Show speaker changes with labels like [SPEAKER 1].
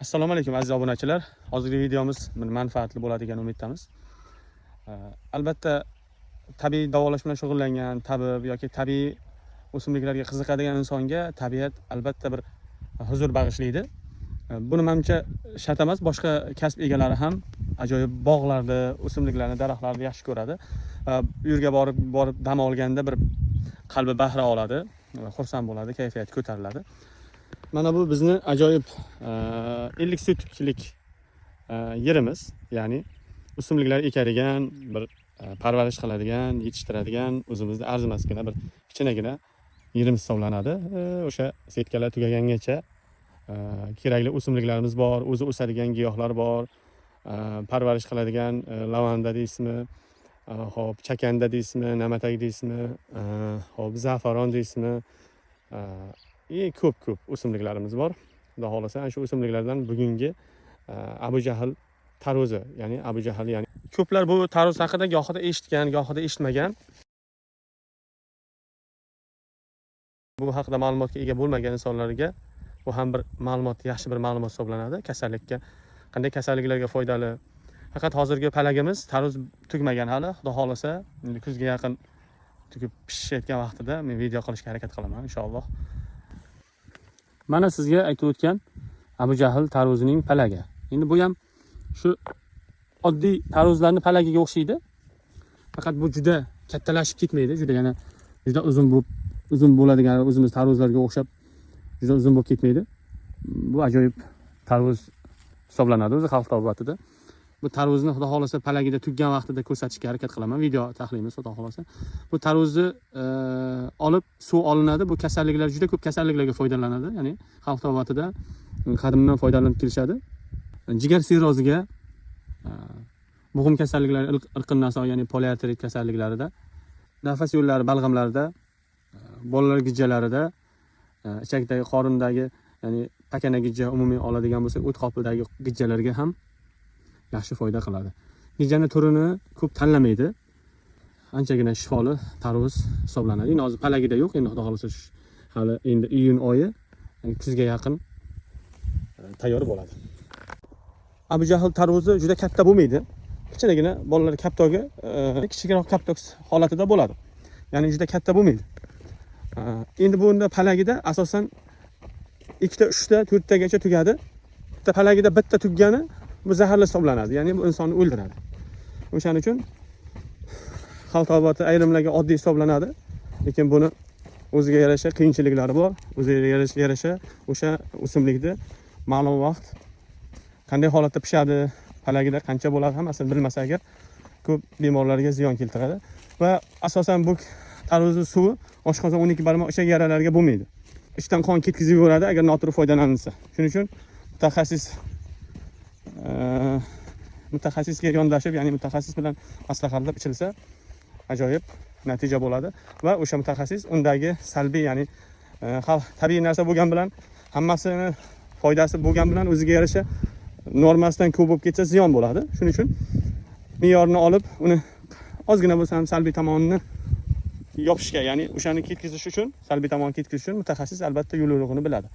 [SPEAKER 1] Assalomu alaykum aziz obunachilar. Hozirgi videomiz manfaatli bo'ladigan umiddamiz. Albatta tabiiy davolash bilan shug'ullangan tabib yoki tabiiy o'simliklarga qiziqadigan insonga tabiat albatta bir huzur bag'ishlaydi. Buni menimcha shart emas, boshqa kasb egalari ham ajoyib bog'larda, o'simliklarni, daraxtlarni yaxshi ko'radi. Bu yerga borib dam olganda bir qalbi bahra oladi, xursand bo'ladi, kayfiyati ko'tariladi. Mana bu bizni ajoyib 50 sotixlik yerimiz, ya'ni o'simliklar ekadigan, bir parvarish qiladigan, yetishtiradigan, o'zimizda arzimasgina bir kichkinagina yerimiz hisoblanadi. O'sha setkalar tugagangacha kerakli o'simliklarimiz bor, o'zi o'sadigan giyohlar bor, parvarish qiladigan lavanda deysizmi, hop chakanda deysizmi, namatak deysizmi, hop zafaron deysizmi, ko'p o'simliklarimiz bor. Xudo xolasa ana shu o'simliklardan bugungi Abu Jahl tarozi, ya'ni Abu Jahl, ya'ni ko'plar bu taroz haqida gohida eshitgan, gohida eshitmagan. Bu haqida ma'lumotga ega bo'lmagan insonlarga bu ham bir ma'lumot, yaxshi bir ma'lumot hisoblanadi. Kasallikka, qanday kasalliklarga foydali. Faqat hozirgi palagimiz taroz tugmagan hali. Xudo xolasa kuzga yaqin tugib pishayotgan vaqtida men video qilishga harakat qilaman inshaalloh. Mana sizga aytib o'tgan Abu Jahl tarozining palagi. Endi bu ham shu oddiy tarozlarning palagiga o'xshaydi. Faqat bu juda kattalashib ketmaydi, juda uzun bo'ladigan o'zimiz tarozlarga o'xshab juda uzun bo'lib ketmaydi. Bu ajoyib taroz hisoblanadi o'zi xalq tabiatida. Bu tarozni xudo xolasa palagida tuggan vaqtida ko'rsatishga harakat qilaman. Video tahlilimiz xudo xolasa. Bu tarozni olib suv olinadi. Bu kasalliklar, juda ko'p kasalliklarga foydalanadi. Ya'ni xalq tabiatida qadimdan foydalanib kelishadi. Jigar sirroziga, muhim kasalliklar, irqin naso, ya'ni poliarterit kasalliklarida, nafas yo'llari balg'amlarida, bolalar gijjalarida, ichakdagi, qorindagi, ya'ni pakana gijja umumiy oladigan bo'lsak, o't qopidagi gijjalarga ham yaxshi foyda qiladi. Gijjani turini ko'p tanlamaydi. Anchagina shifoli taroz hisoblanadi. Endi hozir palagida yo'q, endi xudo xolasa hali endi iyun oyi, kuzga yaqin tayyor bo'ladi. Abu Jahl tarozi juda katta bo'lmaydi. Kichkinagina bolalar kaptogi, kichikroq kaptok holatida bo'ladi. Ya'ni juda katta bo'lmaydi. Endi bunda palagida asosan 2 ta, 3 ta, 4 tagacha tugadi. Bitta palagida bitta tuggani bu zaharli hisoblanadi. Ya'ni bu insonni o'ldiradi. O'shaning uchun xalq tabiati ayrimlarga oddiy hisoblanadi, lekin buni o'ziga yarasha qiyinchiliklari bor. O'ziga yarasha o'sha o'simlikni ma'lum vaqt qanday holatda pishadi, palagida qancha bo'ladi hammasini bilmasa agar ko'p bemorlarga ziyon keltiradi. Va asosan bu tarozning suvi oshqozon 12 barmoq ichak yaralarga bo'lmaydi. Ichdan qon ketkizib yuboradi agar noto'g'ri foydalanilsa. Shuning uchun mutaxassisga yondashib, ya'ni mutaxassis bilan maslahatlab ichilsa ajoyib natija bo'ladi va o'sha mutaxassis undagi salbiy, ya'ni tabiiy narsa bo'lgan bilan, hammasini foydasi bo'lgan bilan o'ziga yarasha normasidan ko'p bo'lib ketsa ziyon bo'ladi. Shuning uchun me'yorni olib, uni ozgina bo'lsa ham salbiy tomonini yopishga, ya'ni o'shani ketkizish uchun, salbiy tomonni ketkizish uchun mutaxassis albatta yo'l-yo'rig'ini biladi.